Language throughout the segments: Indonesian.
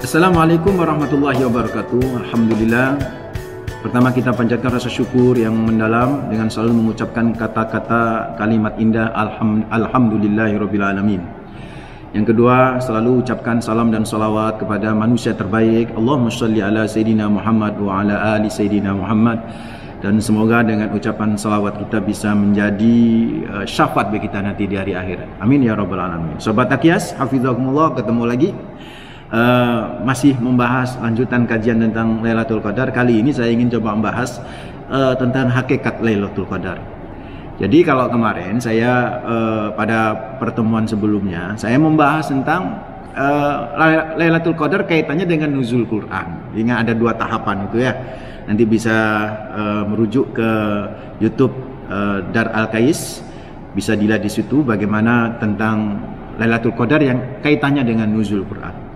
Assalamualaikum warahmatullahi wabarakatuh. Alhamdulillah. Pertama kita panjatkan rasa syukur yang mendalam dengan selalu mengucapkan kata-kata kalimat indah alhamdulillahirabbil alamin. Yang kedua, selalu ucapkan salam dan salawat kepada manusia terbaik. Allahumma shalli ala Sayyidina Muhammad wa ala ali Sayyidina Muhammad. Dan semoga dengan ucapan salawat kita bisa menjadi syafaat bagi kita nanti di hari akhirat. Amin ya rabbal alamin. Sobat Akyas, hafizakumullah, ketemu lagi. Masih membahas lanjutan kajian tentang Lailatul Qadar. Kali ini saya ingin coba membahas tentang hakikat Lailatul Qadar. Jadi kalau kemarin saya pada pertemuan sebelumnya saya membahas tentang Lailatul Qadar kaitannya dengan nuzul Quran. Ingat ada dua tahapan itu ya. Nanti bisa merujuk ke YouTube Dar Al-Kais, bisa dilihat di situ bagaimana tentang Lailatul Qadar yang kaitannya dengan nuzul Quran.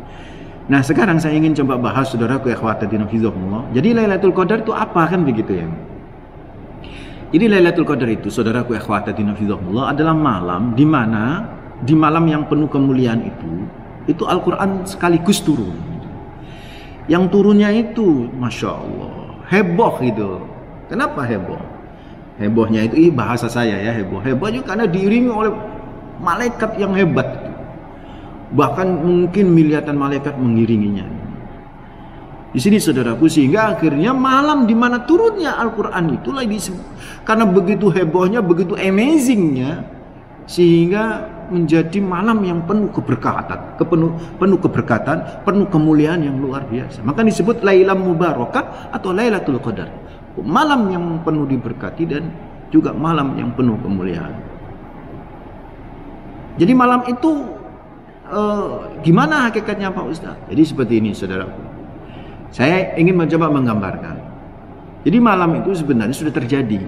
Nah, sekarang saya ingin coba bahas, saudaraku ikhwataddin hafizahumullah. Jadi Lailatul Qadar itu apa, kan begitu ya? Jadi Lailatul Qadar itu, saudaraku ikhwataddin hafizahumullah, adalah malam di mana di malam yang penuh kemuliaan itu Al-Qur'an sekaligus turun. Yang turunnya itu Masya Allah heboh gitu. Kenapa heboh? Hebohnya itu bahasa saya ya, heboh. Heboh juga karena diiringi oleh malaikat yang hebat. Bahkan mungkin miliaran malaikat mengiringinya. Di sini saudaraku, sehingga akhirnya malam di mana turunnya Al-Quran itulah disebut, karena begitu hebohnya, begitu amazingnya, sehingga menjadi malam yang penuh keberkatan, penuh keberkatan, penuh kemuliaan yang luar biasa. Maka disebut Lailam Mubarakah atau Lailatul Qadar, malam yang penuh diberkati dan juga malam yang penuh kemuliaan. Jadi malam itu gimana hakikatnya Pak Ustaz? Jadi seperti ini saudaraku. Saya ingin mencoba menggambarkan. Jadi malam itu sebenarnya sudah terjadi.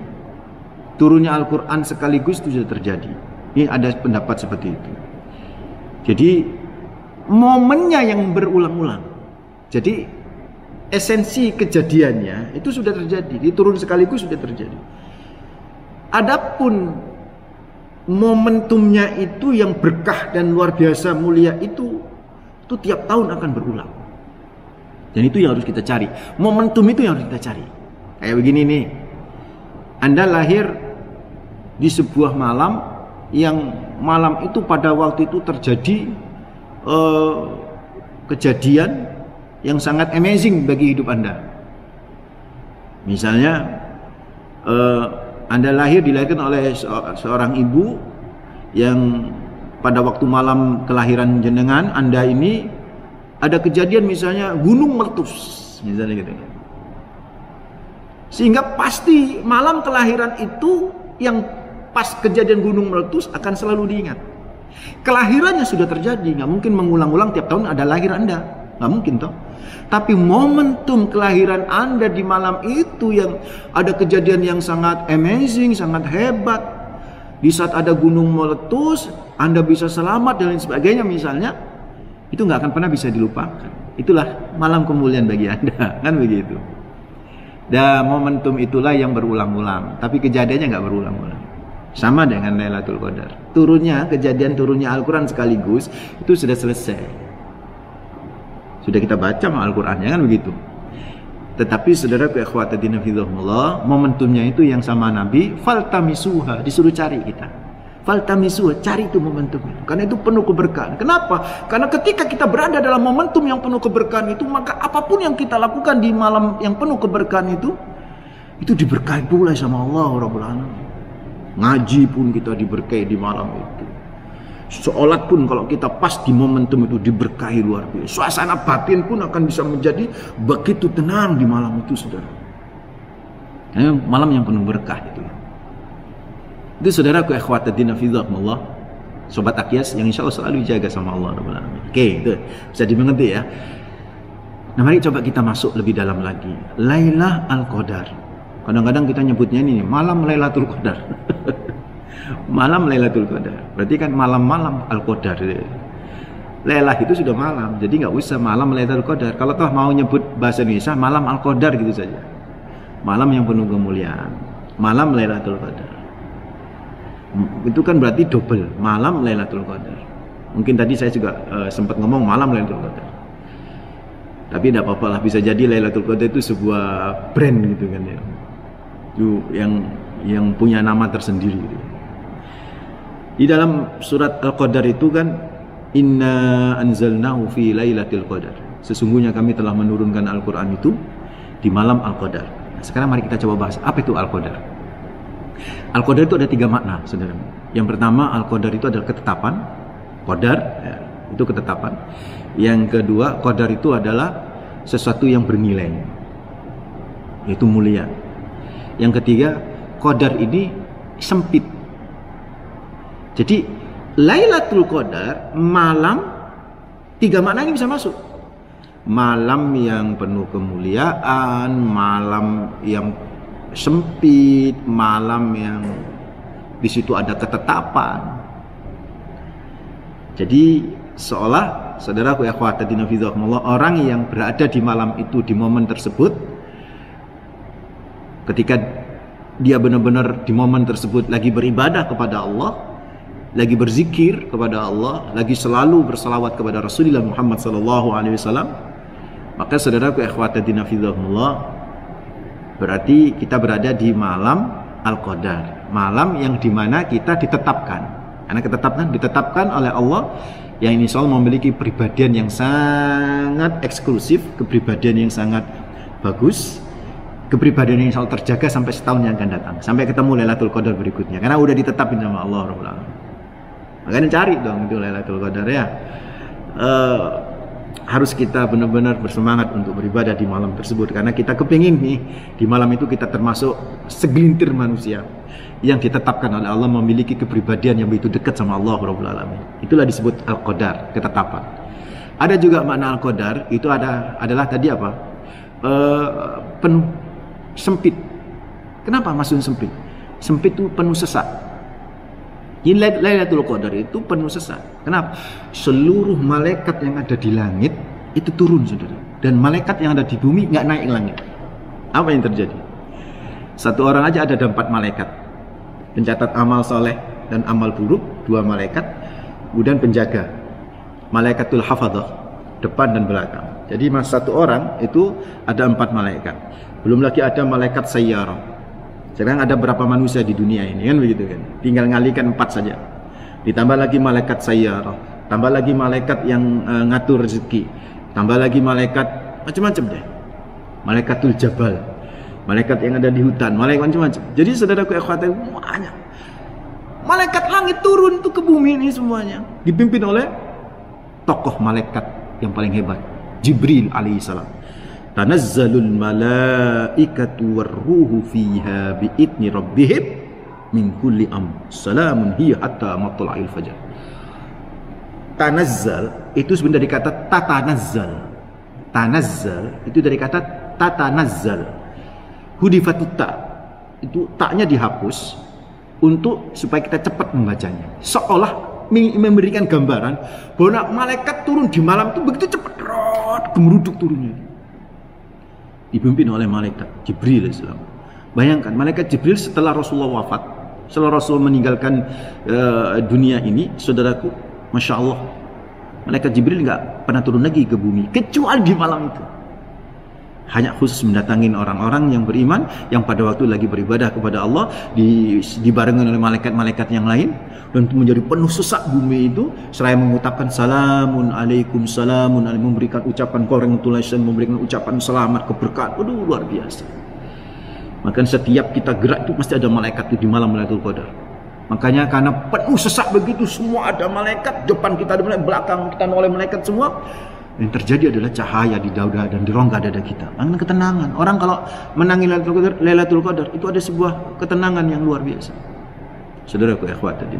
Turunnya Al-Quran sekaligus itu sudah terjadi. Ini ada pendapat seperti itu. Jadi momennya yang berulang-ulang. Jadi esensi kejadiannya itu sudah terjadi. Turun sekaligus sudah terjadi. Adapun momentumnya itu yang berkah dan luar biasa mulia itu tiap tahun akan berulang. Dan itu yang harus kita cari. Momentum itu yang harus kita cari. Kayak begini nih. Anda lahir di sebuah malam yang malam itu pada waktu itu terjadi kejadian yang sangat amazing bagi hidup Anda. Misalnya Anda dilahirkan oleh seorang ibu yang pada waktu malam kelahiran jenengan Anda ini ada kejadian misalnya gunung meletus misalnya gitu. Sehingga pasti malam kelahiran itu yang pas kejadian gunung meletus akan selalu diingat. Kelahirannya sudah terjadi, nggak mungkin mengulang-ulang tiap tahun ada lahir Anda, nggak mungkin toh. Tapi momentum kelahiran Anda di malam itu yang ada kejadian yang sangat amazing, sangat hebat. Di saat ada gunung meletus, Anda bisa selamat dan lain sebagainya misalnya, itu nggak akan pernah bisa dilupakan. Itulah malam kemuliaan bagi Anda, kan begitu. Dan momentum itulah yang berulang-ulang, tapi kejadiannya nggak berulang-ulang. Sama dengan Lailatul Qadar. Kejadian turunnya Al-Quran sekaligus itu sudah selesai. Sudah kita baca Al-Qurannya, kan begitu. Tetapi saudaraku ikhwataddin hafizahumullah, momentumnya itu yang sama Nabi, faltamisuha, disuruh cari kita. Faltamisuha, cari itu momentum itu. Karena itu penuh keberkahan. Kenapa? Karena ketika kita berada dalam momentum yang penuh keberkahan itu, maka apapun yang kita lakukan di malam yang penuh keberkahan itu diberkahi pula sama Allah Rabbul Alamin. Ngaji pun kita diberkahi di malam itu. Sholat pun kalau kita pas di momentum itu diberkahi luar biasa. Suasana batin pun akan bisa menjadi begitu tenang di malam itu, saudara. Malam yang penuh berkah itu. Itu saudaraku ikhwataddin hafizahumullah, sobat Akyas yang insya Allah selalu dijaga sama Allah Rabbul Alamin. Oke, itu bisa dimengerti ya. Nah, mari coba kita masuk lebih dalam lagi. Lailah Al-Qadar. Kadang-kadang kita nyebutnya ini malam Lailatul Qadar. Malam Lailatul Qadar. Berarti kan malam-malam Al-Qadar. Lailah itu sudah malam. Jadi nggak usah malam Lailatul Qadar. Kalau toh mau nyebut bahasa Indonesia malam Al-Qadar gitu saja. Malam yang penuh kemuliaan. Malam Lailatul Qadar. Itu kan berarti double, malam Lailatul Qadar. Mungkin tadi saya juga sempat ngomong malam Lailatul Qadar. Tapi tidak apa-apa lah, bisa jadi Lailatul Qadar itu sebuah brand gitu kan ya. Itu yang punya nama tersendiri gitu. Di dalam surat Al-Qadar itu kan, inna anzalnahu fi lailatul qadar. Sesungguhnya kami telah menurunkan Al-Qur'an itu di malam Al-Qadar. Nah, sekarang mari kita coba bahas apa itu Al-Qadar. Al-Qadar itu ada 3 makna, saudara. Yang pertama, Al-Qadar itu adalah ketetapan. Qadar ya, itu ketetapan. Yang kedua, Qadar itu adalah sesuatu yang bernilai, yaitu mulia. Yang ketiga, Qadar ini sempit. Jadi Lailatul Qadar, malam, 3 makna ini bisa masuk. Malam yang penuh kemuliaan, malam yang sempit, malam yang di situ ada ketetapan. Jadi seolah, saudaraku ya akhwatadina fizakumullah, orang yang berada di malam itu, di momen tersebut, ketika dia benar-benar di momen tersebut lagi beribadah kepada Allah, lagi berzikir kepada Allah, lagi selalu bersalawat kepada Rasulullah Muhammad SAW, maka saudaraku ikhwatadina fillah, berarti kita berada di malam Al-Qadar, malam yang dimana kita ditetapkan. Karena ditetapkan oleh Allah, yang insya Allah memiliki kepribadian yang sangat eksklusif, kepribadian yang sangat bagus, kepribadian yang insya Allah terjaga sampai setahun yang akan datang, sampai ketemu Lailatul Qadar berikutnya, karena udah ditetapin sama Allah Rabbul Alamin. Makanya cari dong itu Lailatul Qadar ya. Harus kita benar-benar bersemangat untuk beribadah di malam tersebut, karena kita kepingin nih di malam itu kita termasuk segelintir manusia yang ditetapkan oleh Allah memiliki kepribadian yang begitu dekat sama Allah Rabbul Alamin. Itulah disebut Al-Qadar, ketetapan. Ada juga makna Al-Qadar itu adalah tadi apa? Penuh sempit. Kenapa maksudnya sempit? Sempit itu penuh sesak. Lailatul Qadar itu penuh sesak. Kenapa? Seluruh malaikat yang ada di langit itu turun, saudara. Dan malaikat yang ada di bumi nggak naik ke langit. Apa yang terjadi? Satu orang aja ada 4 malaikat. Pencatat amal soleh dan amal buruk, 2 malaikat. Kemudian penjaga, malaikatul hafadzah, depan dan belakang. Jadi satu orang itu ada 4 malaikat. Belum lagi ada malaikat sayyarah. Sekarang ada berapa manusia di dunia ini kan begitu kan? Tinggal ngalikan 4 saja. Ditambah lagi malaikat sayyarah, tambah lagi malaikat yang ngatur rezeki, tambah lagi malaikat macam-macam deh. Malaikatul jabal, malaikat yang ada di hutan, malaikat macam-macam. Jadi saudaraku ikhwati, banyak malaikat langit turun tuh ke bumi ini semuanya, dipimpin oleh tokoh malaikat yang paling hebat, Jibril alaihissalam. Tanazzalul malaikatu warruhu fiha bi'idni rabbihim min kulli amr. Salamun hiya hatta matla'il fajar. Tanazzal itu sebenarnya dari kata tatanazzal. Tanazzal itu dari kata tatanazzal. Hudifatut ta. Itu taknya dihapus untuk supaya kita cepat membacanya. Seolah memberikan gambaran bahwa malaikat turun di malam itu begitu cepat, gemeruduk turunnya. Dipimpin oleh malaikat Jibril Islam. Bayangkan malaikat Jibril setelah Rasulullah wafat, setelah Rasul meninggalkan dunia ini, saudaraku, masya Allah, malaikat Jibril nggak pernah turun lagi ke bumi kecuali di malam itu. Hanya khusus mendatangin orang-orang yang beriman yang pada waktu lagi beribadah kepada Allah, dibarengi oleh malaikat-malaikat yang lain, dan menjadi penuh sesak bumi itu seraya mengucapkan salamun alaikum, salamun alaikum, memberikan ucapan congratulations, memberikan ucapan selamat, keberkahan. Aduh, luar biasa. Maka setiap kita gerak itu mesti ada malaikat itu di malam Lailatul Qadar. Makanya karena penuh sesak begitu, semua ada malaikat, depan kita ada malaikat, belakang kita oleh malaikat semua. Yang terjadi adalah cahaya di dada dan di rongga dada kita. Karena ketenangan. Orang kalau menangi Lailatul Qadar itu ada sebuah ketenangan yang luar biasa. Saudaraku ikhwat tadi.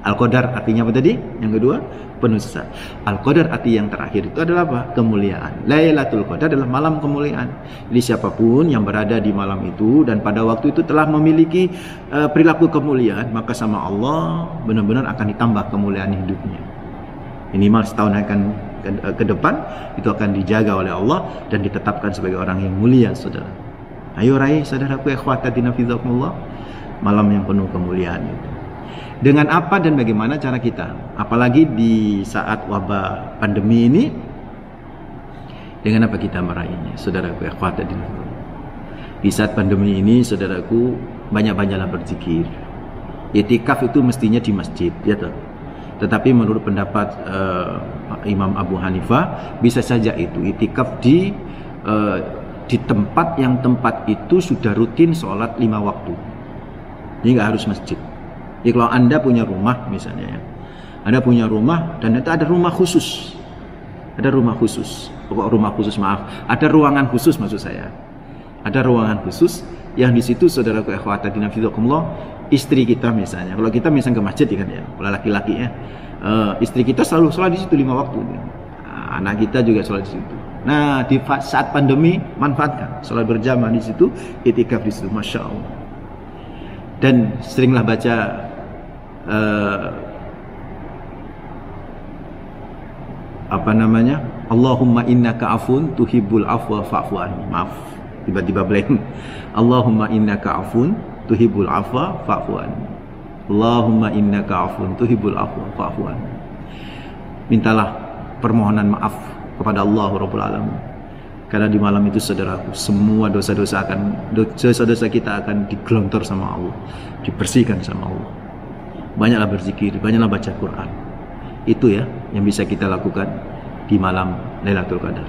Al-Qadar artinya apa tadi? Yang kedua, penuh sesak. Al-Qadar arti yang terakhir itu adalah apa? Kemuliaan. Lailatul Qadar adalah malam kemuliaan. Jadi siapapun yang berada di malam itu dan pada waktu itu telah memiliki perilaku kemuliaan, maka sama Allah benar-benar akan ditambah kemuliaan hidupnya. Minimal setahun akan ke depan itu akan dijaga oleh Allah dan ditetapkan sebagai orang yang mulia, saudara. Ayo raih saudaraku ikhwatatina fizakumullah, malam yang penuh kemuliaan itu. Dengan apa dan bagaimana cara kita? Apalagi di saat wabah pandemi ini, Dengan apa kita meraihnya, saudaraku akhwat dan di saat pandemi ini, saudaraku, banyak-banyaklah berzikir. I'tikaf itu mestinya di masjid, ya toh. Tetapi menurut pendapat Imam Abu Hanifah, bisa saja itu i'tikaf di tempat itu sudah rutin sholat 5 waktu. Jadi nggak harus masjid. Jadi kalau Anda punya rumah misalnya ya, Anda punya rumah dan itu ada rumah khusus. Ada rumah khusus, ada ruangan khusus maksud saya. Ada ruangan khusus yang di situ saudaraku akhwati nafizakumullah, istri kita misalnya, kalau kita misalnya ke masjid kan ya, kalau laki-laki ya, istri kita selalu sholat di situ 5 waktu. Anak kita juga sholat di situ. Nah, di saat pandemi manfaatkan sholat berjamaah di situ, i'tikaf di situ, masya Allah. Dan seringlah baca Allahumma innaka afun tuhibbul afwa fa'fu anni. Maaf, tiba-tiba blank. Allahumma innaka afun tuhibbul afwa fa'fu anni. Allahumma innaka afun tuhibbul afwa fa'fu anni. Mintalah permohonan maaf kepada Allah Rabbul Alamin. Karena di malam itu saudaraku, semua dosa-dosa kita akan digelontor sama Allah, dibersihkan sama Allah. Banyaklah berzikir, banyaklah baca Quran. Itu ya yang bisa kita lakukan di malam Lailatul Qadar.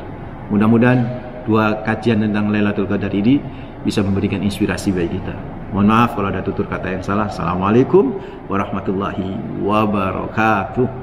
Mudah-mudahan 2 kajian tentang Lailatul Qadar ini bisa memberikan inspirasi bagi kita. Mohon maaf kalau ada tutur kata yang salah. Assalamualaikum warahmatullahi wabarakatuh.